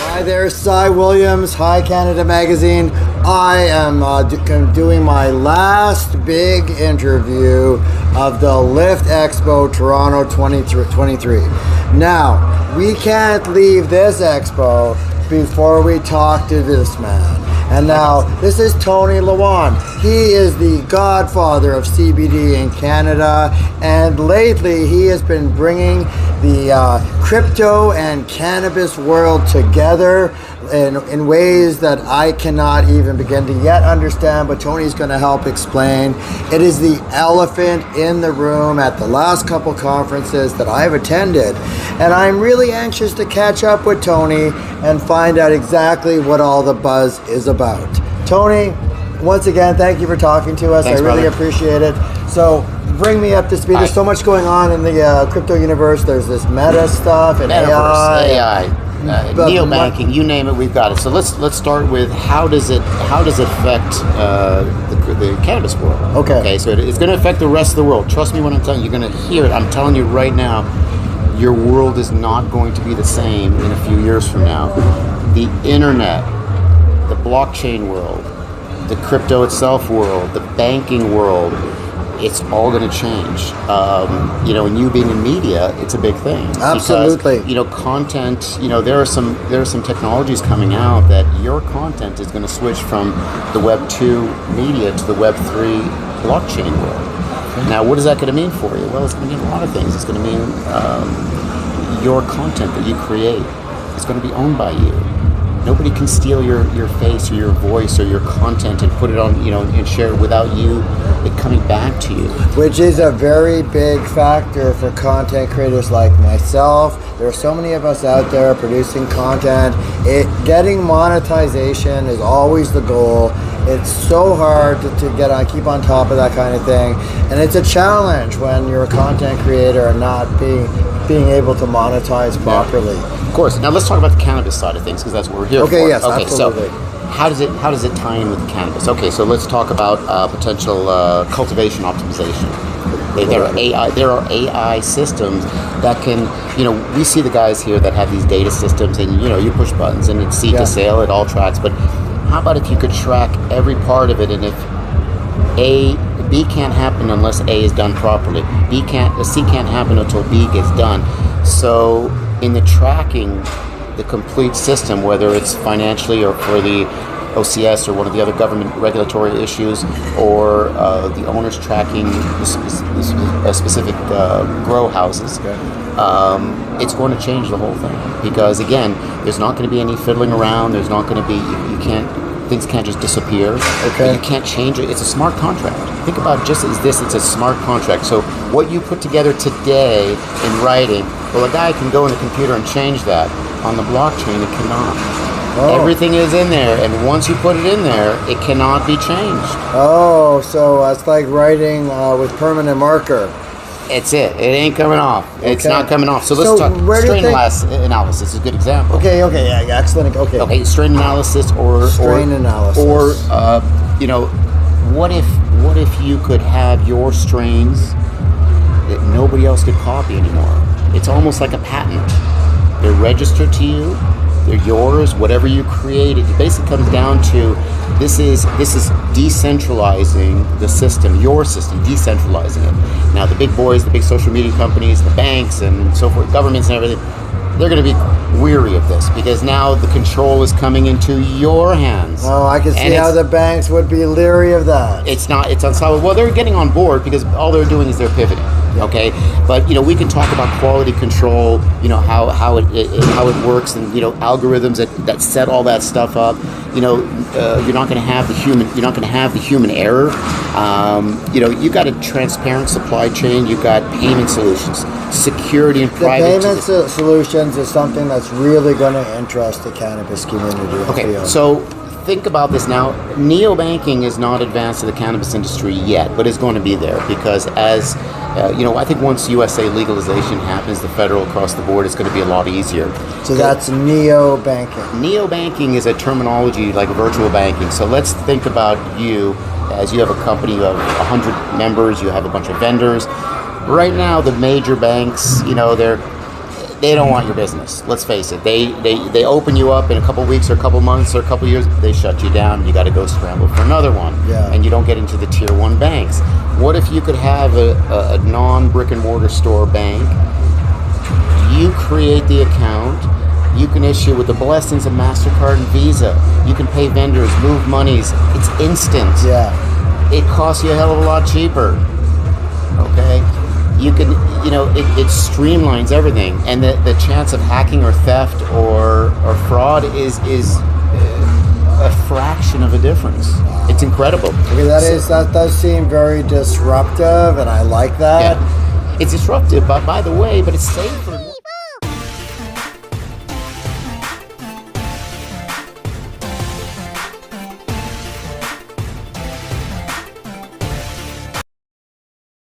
Hi there, Cy Williams. Hi, Canada Magazine. I am doing my last big interview of the Lift Expo Toronto 2023. Now, we can't leave this expo before we talk to this man. And now, this is Tony Lawand. He is the godfather of CBD in Canada, and lately he has been bringing the crypto and cannabis world together in ways that I cannot even begin to yet understand, but Tony's going to help explain. It is the elephant in the room at the last couple conferences that I've attended, and I'm really anxious to catch up with Tony and find out exactly what all the buzz is about. Tony, once again, thank you for talking to us. Thanks, I really brother. appreciate it. So bring me up to speed. There's so much going on in the crypto universe. There's this meta stuff and Metaverse, AI. neobanking, you name it, we've got it. So let's start with how does it affect the cannabis world? Okay. So it's going to affect the rest of the world. Trust me when I'm telling you, you're going to hear it. I'm telling you right now, your world is not going to be the same in a few years from now. The internet, the blockchain world, the crypto itself world, the banking world, it's all going to change. And you being in media, it's a big thing. Absolutely. Because, content, there are some technologies coming out that your content is going to switch from the Web 2 media to the Web 3 blockchain world. Now, what is that going to mean for you? Well, it's going to mean a lot of things. It's going to mean your content that you create is going to be owned by you. Nobody can steal your face or your voice or your content and put it on, and share it without you it coming back to you. Which is a very big factor for content creators like myself. There are so many of us out there producing content. Getting monetization is always the goal. It's so hard to keep on top of that kind of thing. And it's a challenge when you're a content creator and not being able to monetize properly. Yeah. Of course. Now let's talk about the cannabis side of things because that's what we're here for. Okay, yes, absolutely. So how does it tie in with the cannabis? Okay, so let's talk about potential cultivation optimization. There are AI systems that can, we see the guys here that have these data systems, and you push buttons and it's seed to sale, it all tracks. But how about if you could track every part of it, and if B can't happen unless A is done properly. C can't happen until B gets done. So in the tracking, the complete system, whether it's financially or for the OCS or one of the other government regulatory issues, or the owners tracking specific grow houses, it's going to change the whole thing. Because again, there's not going to be any fiddling around. There's not going to be, things can't just disappear. Okay. You can't change it. It's a smart contract. Think about it just as this. It's a smart contract. So what you put together today in writing, well, a guy can go in a computer and change that. On the blockchain, it cannot. Oh. Everything is in there, and once you put it in there, it cannot be changed. Oh, so it's like writing with permanent marker. It's it. It ain't coming off. It's not coming off. So let's talk strain analysis is a good example. Okay, yeah, excellent. Okay, strain analysis or what if you could have your strains that nobody else could copy anymore? It's almost like a patent. They're registered to you. They're yours. Whatever you create, it basically comes down to this is decentralizing the system, your system, decentralizing it. Now, the big boys, the big social media companies, the banks, and so forth, governments and everything, they're going to be weary of this because now the control is coming into your hands. Oh, I can see how the banks would be leery of that. It's unsolvable. Well, they're getting on board because all they're doing is they're pivoting. Okay, but we can talk about quality control. How it works, and algorithms that set all that stuff up. You're not going to have the human. You're not going to have the human error. You've got a transparent supply chain. You've got payment solutions, security and privacy. The payment solutions is something that's really going to interest the cannabis community. Okay, so think about this now. Neobanking is not advanced to the cannabis industry yet, but it's going to be there because as I think once USA legalization happens, the federal across the board, it's going to be a lot easier. So that's neobanking. Neobanking is a terminology like virtual banking. So let's think about you as you have a company of 100 members, you have a bunch of vendors. Right now, the major banks, they don't want your business. Let's face it. They open you up in a couple weeks or a couple months or a couple years. They shut you down. You got to go scramble for another one. Yeah. And you don't get into the tier 1 banks. What if you could have a non-brick and mortar store bank? You create the account. You can issue with the blessings of MasterCard and Visa. You can pay vendors, move monies. It's instant. Yeah. It costs you a hell of a lot cheaper. Okay? You can, it streamlines everything. And the chance of hacking or theft or fraud is a fraction of a difference. It's incredible. Okay, that does seem very disruptive, and I like that. Yeah. It's disruptive, but by the way, but it's safer.